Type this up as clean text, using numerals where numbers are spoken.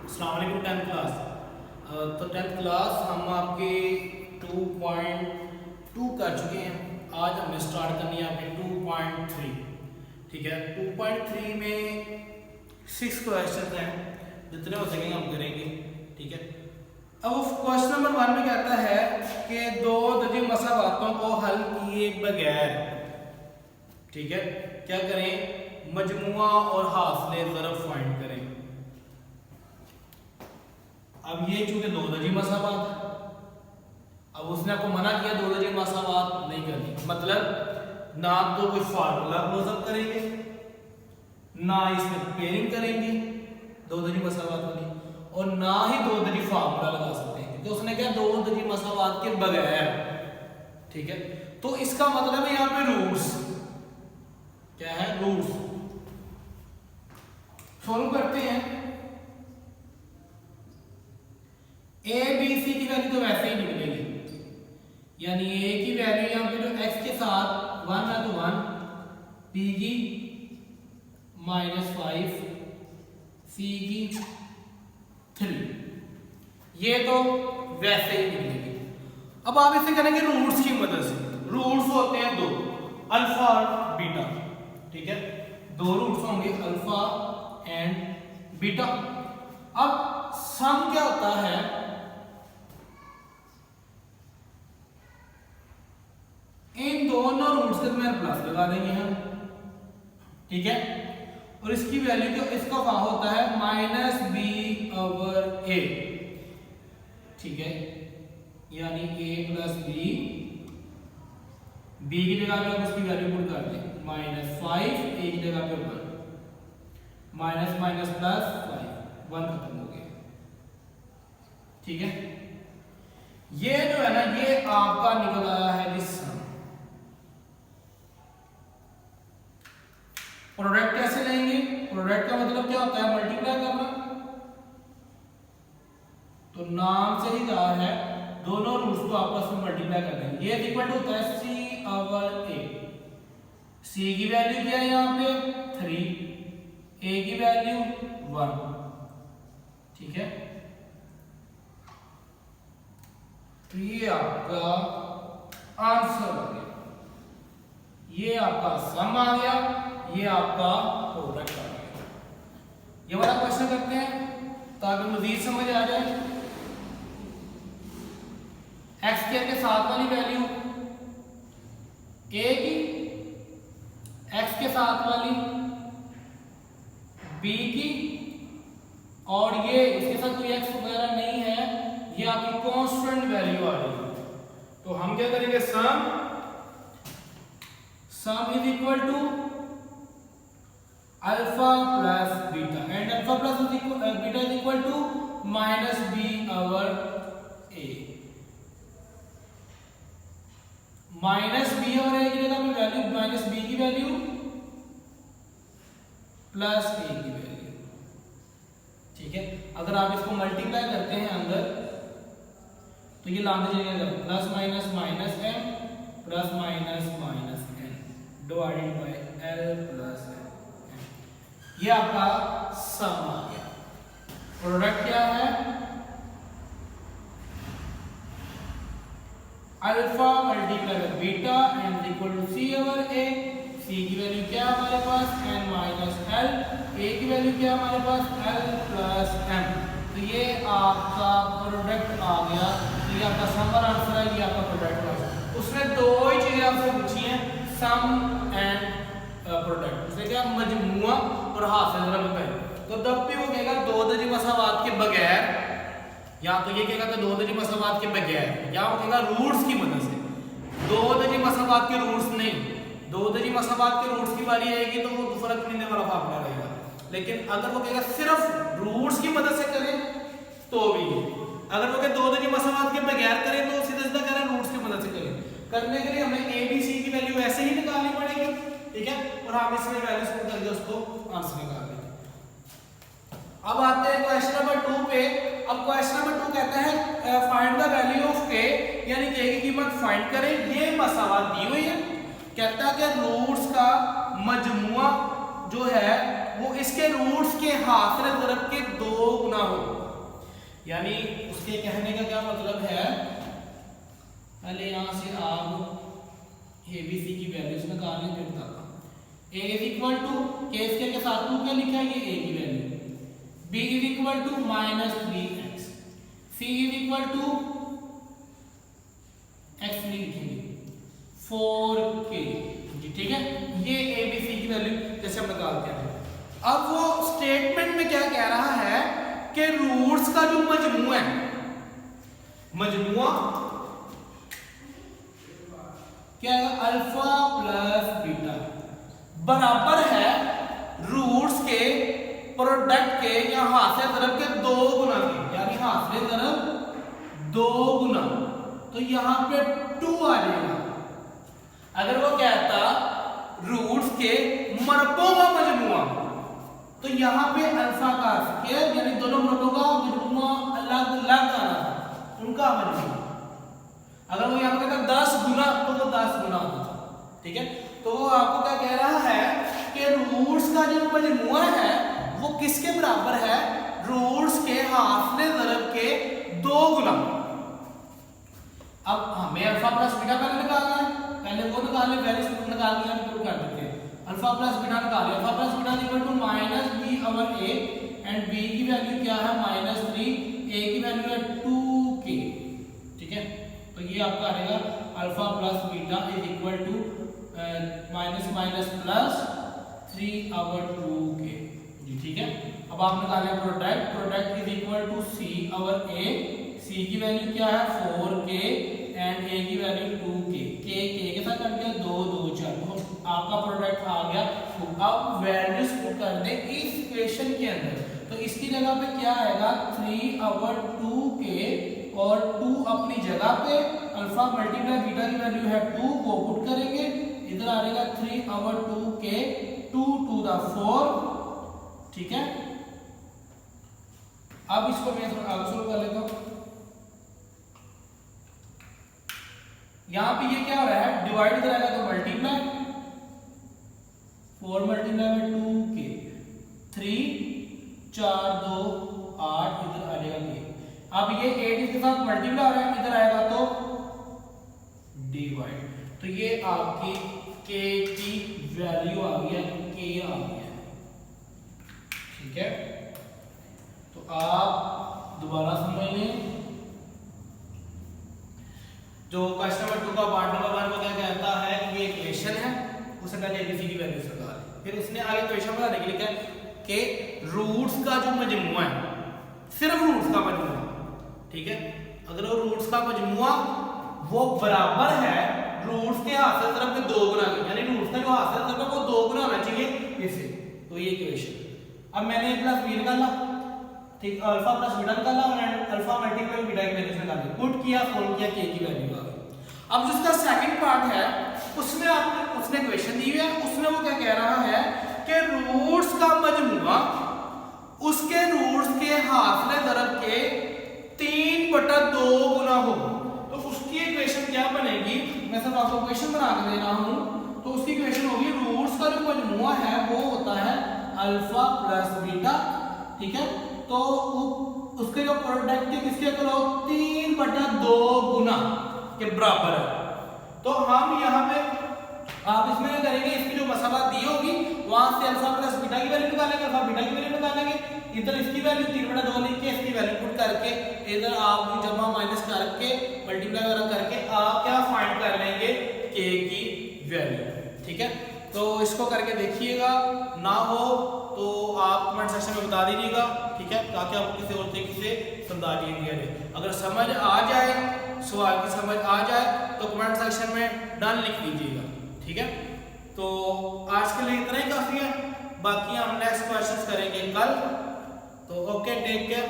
अस्सलाम वालेकुम tenth class. तो टेंथ क्लास हम आपके 2.2 कर चुके हैं। आज हमें स्टार्ट करनी है आपके 2.3। ठीक है, 2.3 में 6 क्वेश्चन हैं, जितने हो सकेंगे हम करेंगे। ठीक है, अब क्वेश्चन नंबर 1 में कहता है कि दो दजी मसावातों को हल किए बगैर, ठीक है, क्या करें, मजमुआ और हासिले ज़रफ़ फाइंड करें। अब ये चूंकि दो दजी मसावात, अब उसने आपको मना किया दो दजी मसावात नहीं करनी, मतलब ना तो कोई फार्मूला क्लोजअप करेंगे ना इसमें पेयरिंग करेंगे दो दजी मसावात वाली, और ना ही दो दजी फार्मूला लगा सकते हैं, क्योंकि उसने क्या दो दजी मसावात के बगैर। ठीक है, तो इसका मतलब है यहाँ पे रूट्स क्या है, रूट्स सॉल्व करते हैं। ए बी सी की वैल्यू तो वैसे ही निकलेगी, यानी ए की वैल्यू यहाँ पे जो x के साथ 1 है तो 1, b की -5, c की 3, ये तो वैसे ही निकलेगी। अब आप इसे करेंगे रूट्स की मदद से। रूट्स होते हैं दो, अल्फा और बीटा। ठीक है, दो रूट्स होंगे अल्फा एंड बीटा। अब सम क्या होता है, इन दोनों रूट्स के में प्लस लगा देंगे हम। ठीक है, और इसकी वैल्यू जो इसका वहां होता है -b/a। ठीक है, यानी a + b, b की जगह पे आप उसकी वैल्यू पुट कर दें -5, a की जगह पे 1, माइनस माइनस प्लस 5, 1 खत्म हो गया। ठीक है, ये जो है ना ये आपका निकल आया है सम। प्रोडक्ट कैसे लेंगे, प्रोडक्ट का मतलब क्या होता है, मल्टीप्लाई करना। तो नाम से ही जाहिर है दोनों रूट्स को आपस में मल्टीप्लाई कर देंगे। ये इक्वल टू होता है c/a। c की वैल्यू क्या है यहाँ पे 3, a की वैल्यू 1। ठीक है, तो ये आपका आंसर आ गया, ये आपका सम आ गया, ये आपका प्रोडक्ट आ गया। ये वाला क्वेश्चन करते हैं ताकि मजीद समझ आ जाए। एक्स के साथ वाली वैल्यू ए की, एक्स के साथ वाली बी की, और ये इसके साथ कोई एक्स वगैरह नहीं है, ये आपकी कांस्टेंट वैल्यू आ रही है। तो हम क्या करेंगे, sum is equal to alpha plus beta, and alpha plus beta is equal to -b/a। -b और a की जगह पे वैल्यू -b की वैल्यू प्लस a की वैल्यू। ठीक है, अगर आप इसको मल्टीप्लाई करते हैं अंदर तो ये लाने जाएगा plus minus minus m plus minus minus n divided by l plus n। ये आपका सम आ गया। प्रोडक्ट क्या है, alpha multiply by beta and equal to c/a। c की वैल्यू क्या है हमारे पास n माइनस l, a की वैल्यू क्या है हमारे पास l प्लस m। तो ये आपका प्रोडक्ट आ गया, तो ये आपका सम और आंसर है, ये आपका प्रोडक्ट है। उसने दो ही चीजें आपसे पूछी हैं, सम एंड प्रोडक्ट। उसने क्या मजमुआ और हासिल ज़रफ़ है। तो जब भी वो कहेगा दो दजी मसावात के बगैर, या तो ये कहेगा कि दो दजी मसावात के बगैर, या वो कहेगा रूट्स की मदद से। दो दजी मसावात के रूट्स नहीं, दो दजी मसावात के रूट्स की बारी आएगी तो वो फर्क मिलने वाला फार्मूला रहेगा। लेकिन अगर वो कहेगा सिर्फ रूट्स की मदद से करें तो भी, अगर वो कहे दो दजी मसावात के बगैर करें तो सीधा सीधा कह रहा है रूट्स की मदद से करें। करने के लिए हमें a b c की वैल्यू ऐसे ही निकालनी पड़ेगी। ठीक है, और हम इसमें वैल्यू पुट करके उसको आंसर निकाल लेंगे। अब आते हैं क्वेश्चन नंबर 2 पे। अब क्वेश्चन नंबर 2 कहता है find the value of k, यानी k की कीमत फाइंड करें। ये मसावात दी हुई है, कहता है कि रूट्स का मजमुआ जो है वो इसके रूट्स के हासिल ज़रब के 2 गुना हो। यानी उसके कहने का क्या मतलब है, पहले यहां से आप ABC की वैल्यूज निकालने फिर बताता हूं। A is equal to k square के साथ 2 क्या लिखा है, ये A की value, B is equal to -3x, C is equal to x नहीं लिखेंगे 4k जी, ठीक है। ये ABC की वैल्यू जैसे हम निकालते हैं। अब वो स्टेटमेंट में क्या कह रहा है कि रूट्स का जो मजमूआ है, मजमूआ क्या है, अल्फा प्लस बीटा बराबर है रूट्स के प्रोडक्ट के या हासिल ज़रब के 2 गुना के, यानी हासिल ज़रब 2 गुना, तो यहां पे 2 आ जाएगा। अगर वो कहता रूट्स के मरबों का मजमूआ, तो यहाँ पे अल्फा का स्क्वायर यानी दोनों मरबों का मजमूआ अलग अलग आना था, उनका मजमूआ। अगर वो यहाँ पे कहता 10 गुना तो वो 10 गुना होता था, ठीक है। तो वो आपको क्या कह रहा है कि रूट्स का जो मजमूआ है वो किसके बराबर है, रूट्स के हासिल ज़रब के 2 गुना। अब हमें अल्फा प्लस बीटा पहले निकालना है, पहले वो निकालने वैल्यूज निकाल के हम प्रूव कर देते हैं। अल्फा प्लस बीटा निकाल लिया, alpha plus beta equal to -b/a and b की वैल्यू क्या है -3, a की वैल्यू है 2k, ठीक है। तो ये आपका आएगा alpha plus beta is equal to -3/2k जी, ठीक है। अब आप निकालें product, product is equal to c/a, c की वैल्यू क्या है 4k एंड a की वैल्यू 2k, k के साथ कट गया 2 2 4, तो आपका प्रोडक्ट आ गया। तो अब वैल्यूज पुट कर दें इस इक्वेशन के अंदर, तो इसकी जगह पे क्या आएगा 3/2k और 2 अपनी जगह पे, अल्फा मल्टीप्लाई बीटा की वैल्यू है 2 को पुट करेंगे, इधर आ जाएगा 3/2k 2 to the 4, ठीक है। अब इसको मैं आगे शुरू कर लेता हूं। यहां पे ये क्या हो रहा है, डिवाइड इधर आएगा तो मल्टीप्लाई, 4 मल्टीप्लाई में 2k, 3 4 2 8, इधर आ जाएगा ये। अब ये 8 इसके साथ मल्टीप्लाई हो रहा है, इधर आएगा तो डिवाइड, तो ये आपकी k की वैल्यू आ गई है, k आ गया, ठीक है। तो आप दोबारा समझ लें, जो क्वेश्चन नंबर 2 का पार्ट नंबर 1 को क्या कहता है कि ये इक्वेशन है, उसने पहले ABC की वैल्यू निकाली, फिर उसने आगे इक्वेशन बनाने के लिए क्या कि रूट्स का जो मजमूआ है, सिर्फ रूट्स का मजमूआ, ठीक है। अगर वो रूट्स का मजमूआ वो बराबर है रूट्स के हासिल ज़रब के 2 गुना के, यानी रूट्स का जो हासिल ज़रब है वो 2 गुना होना चाहिए इससे, तो ये इक्वेशन। अब मैंने a प्लस b निकाला, ठीक, अल्फा प्लस बीटा निकाला और अल्फा मल्टीप्लाई बीटा की वैल्यू निकाली, पुट किया, सोल्व किया, k की वैल्यू आ गई। अब जिसका सेकंड पार्ट है उसमें आपने उसने इक्वेशन दी हुई है, उसमें वो क्या कह रहा है कि रूट्स का मजमूआ उसके रूट्स के हासिल ज़रब के 3/2 गुना हो, तो उसकी इक्वेशन क्या बनेगी, मैं सिर्फ आपको इक्वेशन बना के दे रहा हूं। तो उसकी इक्वेशन होगी रूट्स का जो मजमूआ है वो होता है अल्फा प्लस बीटा, ठीक है। तो उसके जो प्रोडक्ट है किसके करो 3/2 गुना के बराबर है। तो हम यहाँ पे आप इसमें क्या करेंगे, इसकी जो मसाला दी होगी वहां से अल्फा प्लस बीटा की वैल्यू निकालेंगे, अल्फा बीटा की वैल्यू निकालेंगे, इधर इसकी वैल्यू 3/2 लिख के इसकी वैल्यू पुट करके इधर आप जमा माइनस करके मल्टीप्लाई वगैरह करके आप क्या फाइंड कर लेंगे k की वैल्यू, ठीक है। तो इसको करके देखिएगा, ना हो तो आप कमेंट सेक्शन में बता दीजिएगा, ठीक है, ताकि आपको किसी और तरीके से समझा दिया जाए। अगर समझ आ जाए, सवाल की समझ आ जाए तो कमेंट सेक्शन में डन लिख दीजिएगा, ठीक है। तो आज के लिए इतना ही काफी है, बाकी हम नेक्स्ट क्वेश्चन करेंगे कल। तो ओके, टेक केयर।